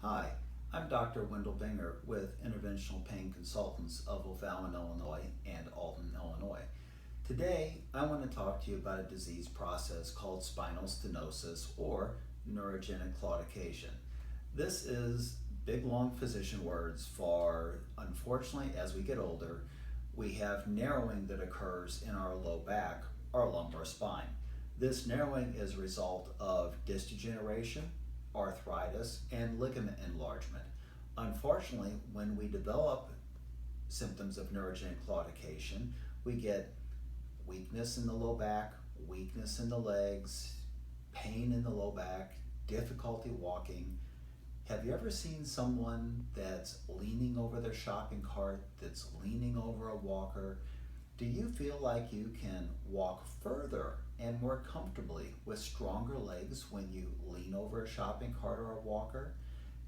Hi, I'm Dr. Wendell Binger with Interventional Pain Consultants of O'Fallon, Illinois and Alton, Illinois. Today, I want to talk to you about a disease process called spinal stenosis or neurogenic claudication. This is big, long physician words for, unfortunately, as we get older, we have narrowing that occurs in our low back, our lumbar spine. This narrowing is a result of disc degeneration, arthritis, and ligament enlargement. Unfortunately, when we develop symptoms of neurogenic claudication, we get weakness in the low back, weakness in the legs, pain in the low back, difficulty walking. Have you ever seen someone that's leaning over their shopping cart, that's leaning over a walker? Do you feel like you can walk further and more comfortably with stronger legs when you lean over a shopping cart or a walker?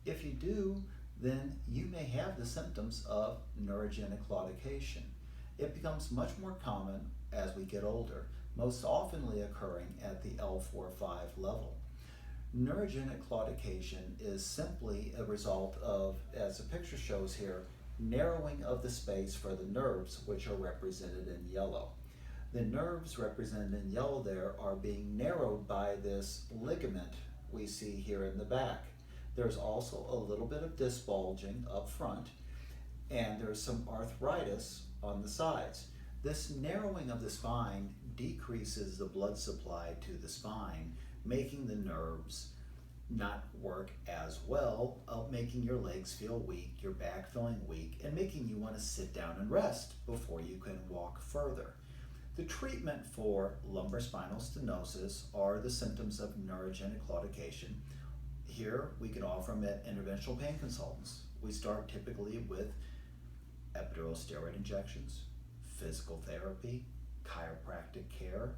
If you do, then you may have the symptoms of neurogenic claudication. It becomes much more common as we get older, most oftenly occurring at the L4-5 level. Neurogenic claudication is simply a result of, as the picture shows here, narrowing of the space for the nerves, which are represented in yellow. The nerves represented in yellow there are being narrowed by this ligament we see here in the back. There's also a little bit of disc bulging up front, and there's some arthritis on the sides. This narrowing of the spine decreases the blood supply to the spine, making the nerves not work as well, making your legs feel weak, your back feeling weak, and making you want to sit down and rest before you can walk further. The treatment for lumbar spinal stenosis are the symptoms of neurogenic claudication. Here we can offer them at Interventional Pain Consultants. We start typically with epidural steroid injections, physical therapy, chiropractic care.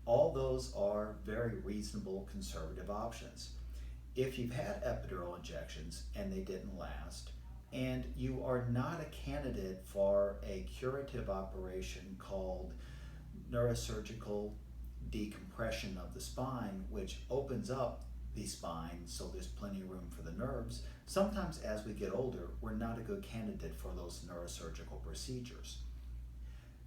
All those are very reasonable conservative options. If you've had epidural injections and they didn't last, and you are not a candidate for a curative operation called neurosurgical decompression of the spine, which opens up the spine so there's plenty of room for the nerves, sometimes as we get older, we're not a good candidate for those neurosurgical procedures.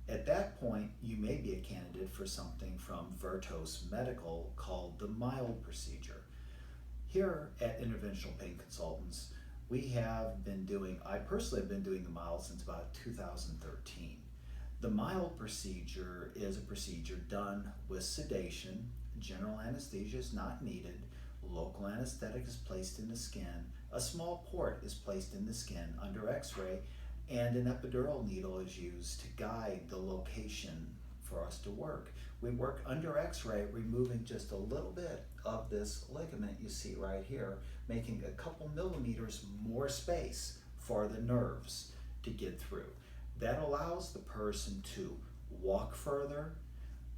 At that point, you may be a candidate for something from Vertos Medical called the mild procedure. Here at Interventional Pain Consultants, I personally have been doing the mild since about 2013. The mild procedure is a procedure done with sedation, general anesthesia is not needed, local anesthetic is placed in the skin, a small port is placed in the skin under x-ray, and an epidural needle is used to guide the location for us to work. We work under x-ray, removing just a little bit of this ligament you see right here, making a couple millimeters more space for the nerves to get through. That allows the person to walk further,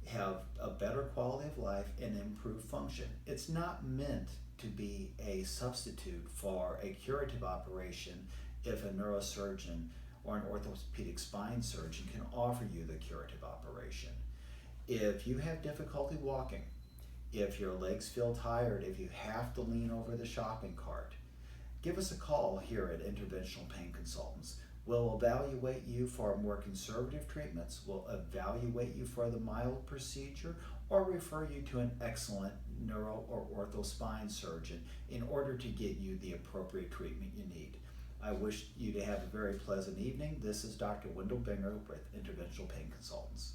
have a better quality of life, and improve function. It's not meant to be a substitute for a curative operation if a neurosurgeon or an orthopedic spine surgeon can offer you the curative operation. If you have difficulty walking, if your legs feel tired, if you have to lean over the shopping cart, give us a call here at Interventional Pain Consultants. We'll evaluate you for more conservative treatments, we'll evaluate you for the mild procedure, or refer you to an excellent neuro or ortho spine surgeon in order to get you the appropriate treatment you need. I wish you to have a very pleasant evening. This is Dr. Wendell Binger with Interventional Pain Consultants.